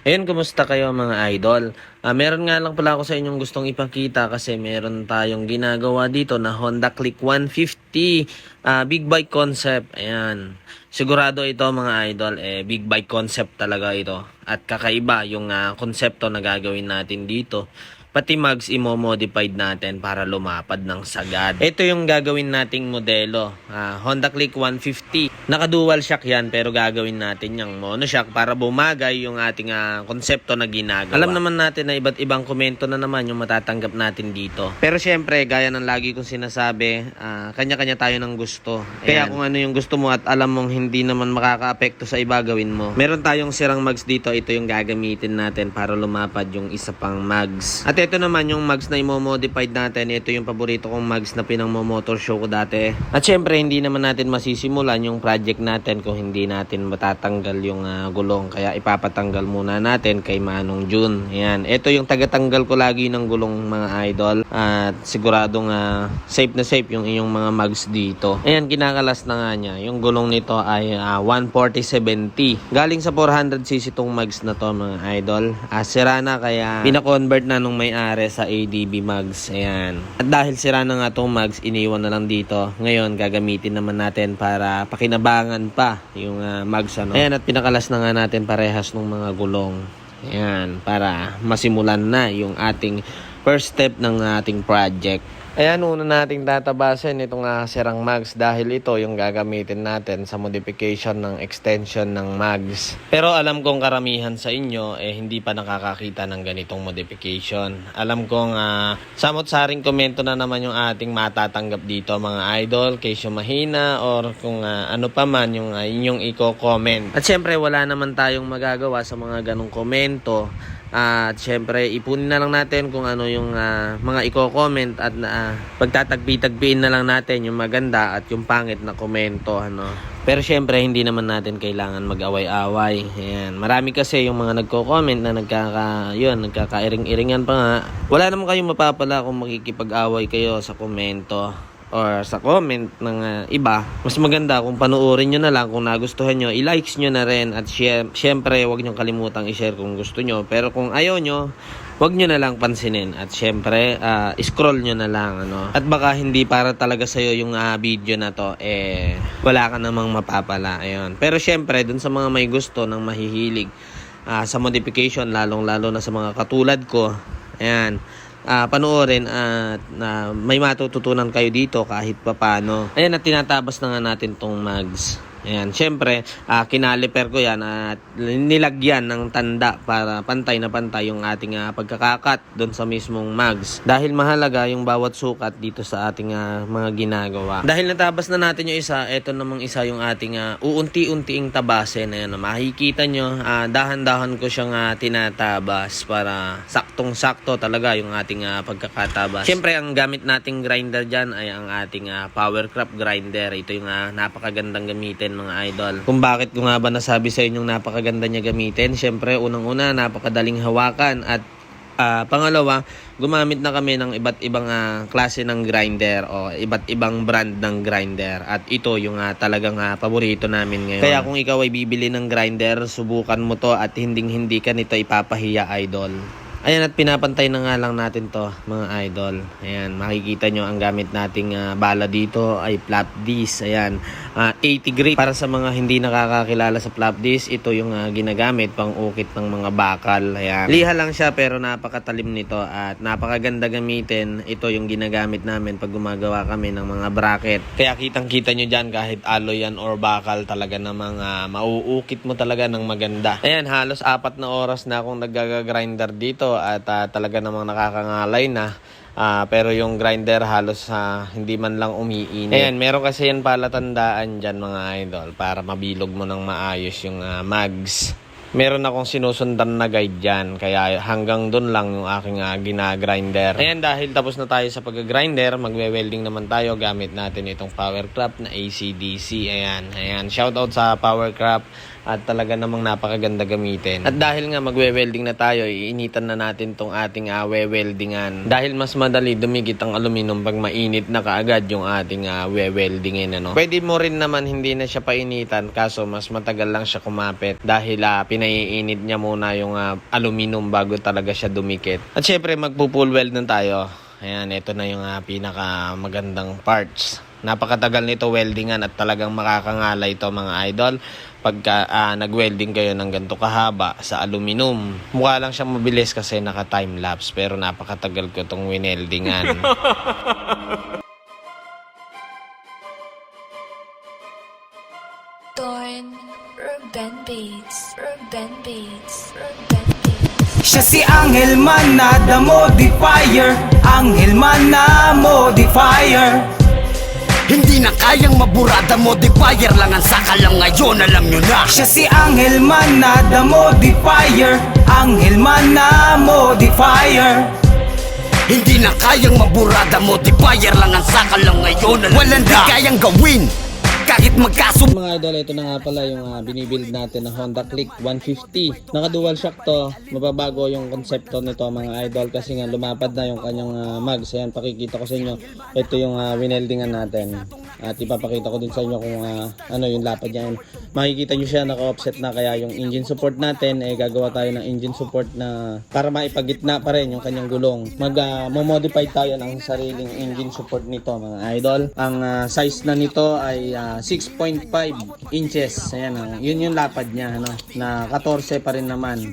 Ayun, kumusta kayo mga idol? Meron nga lang pala ako sa inyong gustong ipakita kasi meron tayong ginagawa dito na Honda Click 150 big bike concept. Ayan. Sigurado ito mga idol, big bike concept talaga ito. At kakaiba yung konsepto na gagawin natin dito. Pati mags imo-modified natin para lumapad ng sagad. Ito yung gagawin nating modelo. Honda Click 150. Naka-dual shock yan pero gagawin natin yung mono shock para bumagay yung ating konsepto na ginagawa. Alam naman natin na iba't ibang komento na naman yung matatanggap natin dito. Pero syempre, gaya ng lagi kong sinasabi, kanya-kanya tayo ng gusto. Kaya kung ano yung gusto mo at alam mong hindi naman makaka-apekto sa iba, gawin mo. Meron tayong sirang mags dito. Ito yung gagamitin natin para lumapad yung isa pang mags. At ito naman yung mags na imo-modified natin. Ito yung paborito kong mags na pinang-motor show ko dati. At syempre, hindi naman natin masisimulan yung project natin kung hindi natin matatanggal yung gulong. Kaya ipapatanggal muna natin kay Manong June. Ayan. Ito yung tagatanggal ko lagi ng gulong mga idol. At siguradong safe na safe yung inyong mga mags dito. Ayan, kinakalas na nga niya. Yung gulong nito ay 140/70. Galing sa 400cc tong mags na to mga idol. Sira na kaya pina-convert na nung may-ari sa ADB mags. Ayan. At dahil sira na nga tong mags, iniwan na lang dito. Ngayon, gagamitin naman natin para pakinabangan pa yung mags. Ayan, at pinakalas na nga natin parehas ng mga gulong. Ayan, para masimulan na yung ating first step ng ating project. Ayan, una nating databasin itong sirang mags dahil ito yung gagamitin natin sa modification ng extension ng mags. Pero alam kong karamihan sa inyo hindi pa nakakakita ng ganitong modification. Alam kong samot-saring komento na naman yung ating matatanggap dito mga idol, case yung mahina or kung ano pa man yung inyong i-comment. At syempre wala naman tayong magagawa sa mga ganong komento. At syempre ipunin na lang natin kung ano yung mga i-comment at pagtatagpi-tagpiin na lang natin yung maganda at yung pangit na komento Pero syempre hindi naman natin kailangan mag-away-away. Ayan. Marami kasi yung mga nagko-comment na nagkakairing-iringan pa nga. Wala naman kayong mapapala kung makikipag-away kayo sa komento or sa comment ng iba. Mas maganda kung panuorin nyo na lang. Kung nagustuhan nyo, i-likes nyo na rin. At syempre, huwag nyo kalimutang i-share kung gusto nyo. Pero kung ayaw nyo, huwag nyo na lang pansinin. At syempre, scroll nyo na lang. At baka hindi para talaga sa'yo yung video na to, wala ka namang mapapala. Ayun. Pero syempre, dun sa mga may gusto ng mahihilig sa modification, lalong-lalo na sa mga katulad ko, ayan, panoorin at may matututunan kayo dito kahit papano. Ayan, at tinatabas na nga natin tong mags. Ayan, syempre, kinaliper ko yan at nilagyan ng tanda para pantay na pantay yung ating pagkakakat doon sa mismong mags. Dahil mahalaga yung bawat sukat dito sa ating mga ginagawa. Dahil natabas na natin yung isa, eto namang isa yung ating uunti-untiing tabasin. Ayan, makikita nyo, dahan-dahan ko siyang tinatabas para saktong-sakto talaga yung ating pagkakatabas. Syempre, ang gamit nating grinder dyan ay ang ating Powercraft grinder. Ito yung napakagandang gamitin mga idol. Kung bakit ko nga ba nasabi sa inyong napakaganda niya gamitin, syempre unang-una napakadaling hawakan at pangalawa, gumamit na kami ng iba't ibang klase ng grinder o iba't ibang brand ng grinder at ito yung talagang paborito namin ngayon. Kaya kung ikaw ay bibili ng grinder, subukan mo to at hindi ka nito ipapahiya idol. Ayan, at pinapantay na nga lang natin to mga idol. Ayan, makikita nyo ang gamit nating bala dito ay flap disc. Ayan, 80 grit. Para sa mga hindi nakakakilala sa flap disc, ito yung ginagamit pang ukit ng mga bakal. Ayan, liha lang siya pero napakatalim nito at napakaganda gamitin. Ito yung ginagamit namin pag gumagawa kami ng mga bracket. Kaya kitang-kita nyo dyan kahit alloy yan or bakal, talaga namang mauukit mo talaga ng maganda. Ayan, halos 4 na oras na akong nagagagrinder dito at talaga namang nakakangalay na. Pero yung grinder halos hindi man lang umiinit. Ayan, meron kasi yan palatandaan dyan mga idol para mabilog mo ng maayos yung mags. Meron akong sinusundan na guide dyan, kaya hanggang dun lang yung aking ginagrinder. Ayan, dahil tapos na tayo sa pag-grinder, magwe-welding naman tayo gamit natin itong Powercraft na AC/DC. Ayan, shoutout sa Powercraft. At talaga namang napakaganda gamitin. At dahil nga magwe-welding na tayo, iinitan na natin tong ating we-weldingan. Dahil mas madali dumigit ang aluminum pag mainit na kaagad yung ating we-weldingin. Pwede mo rin naman hindi na siya painitan, kaso mas matagal lang siya kumapit dahil pinaiinit niya muna yung aluminum bago talaga siya dumikit. At syempre magpo-full weld na tayo. Ayan, ito na yung pinaka magandang parts. Napakatagal nito weldingan at talagang makakangalay ito mga idol. Pagka nag-welding kayo ng ganito kahaba sa aluminum. Mukha lang siyang mabilis kasi naka-time lapse pero napakatagal ko itong wineldingan. Torn, Urban Beats, Urban Beats, Urban Beats. Siya si Angel Man na the modifier, Angel Man na modifier. Hindi na kayang maburada, modifier lang ang sakalang ngayon, alam nyo na. Siya si Angel Man na the modifier, Angel Man na modifier. Hindi na kayang maburada, modifier lang ang sakalang ngayon, alam walang di kayang gawin kahit magkaso. Mga idol, ito na nga pala yung binibuild natin na Honda Click 150. Naka dual shock to. Mababago yung konsepto nito mga idol kasi nga lumapad na yung kanyang mags. Ayan, pakikita ko sa inyo. Ito yung wineldingan natin. At ipapakita ko din sa inyo kung ano yung lapad niya. Makikita nyo siya naka-offset na, kaya yung engine support natin gagawa tayo ng engine support na para maipagitna pa rin yung kanyang gulong. Mag-modify tayo ng sariling engine support nito mga idol. Ang size na nito ay 6.5 inches. Ayan, yun yung lapad niya, ano, na 14 pa rin naman.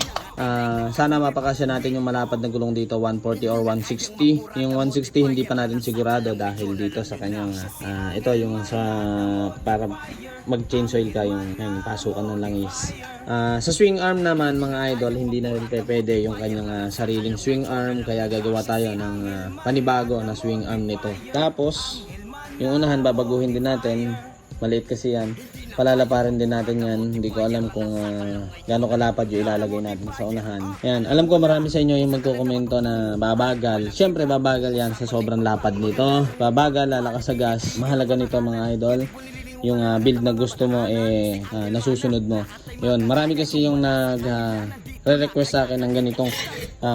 Sana mapakasya natin yung malapad na gulong dito, 140 or 160. Yung 160 hindi pa natin sigurado dahil dito sa kanyang ito yung sa para mag-change oil ka yung pasukan ng langis. Sa swing arm naman mga idol, hindi na rin pwede yung kanyang sariling swing arm, kaya gagawa tayo ng panibago na swing arm nito. Tapos yung unahan babaguhin din natin. Maliit kasi yan. Palalaparin din natin yan. Hindi ko alam kung gaano kalapad yung ilalagay natin sa unahan. Yan. Alam ko marami sa inyo yung magkukomento na babagal. Siyempre babagal yan sa sobrang lapad nito. Babagal, lalakas sa gas. Mahalaga nito mga idol. Yung build na gusto mo nasusunod mo. Yun. Marami kasi yung re-request sa akin ng ganitong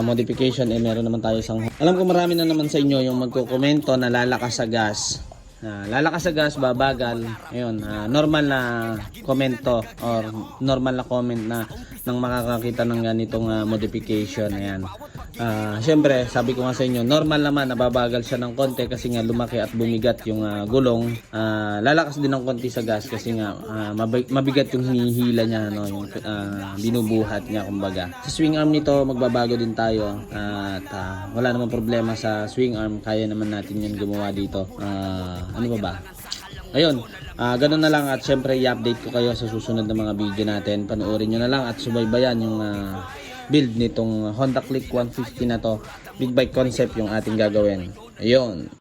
modification. Meron naman tayo isang. Alam ko marami na naman sa inyo yung magkukomento na lalakas sa gas. Lalakas sa gas, babagal. Ayun, normal na komento or normal na comment na nang makakakita ng ganitong modification. Ayan. Siyempre, sabi ko nga sa inyo, normal naman nababagal siya ng konti kasi nga lumaki at bumigat yung gulong. Lalakas din ng konti sa gas kasi nga mabigat yung hinihila niya, no, yung binubuhat niya kumbaga. Sa swing arm nito, magbabago din tayo at wala namang problema sa swing arm. Kaya naman natin yun gumawa dito. Ano ba? Ayun, ganun na lang at syempre i-update ko kayo sa susunod na mga video natin. Panoorin nyo na lang at subaybayan yung build nitong Honda Click 150 na to. Big bike concept yung ating gagawin. Ayun.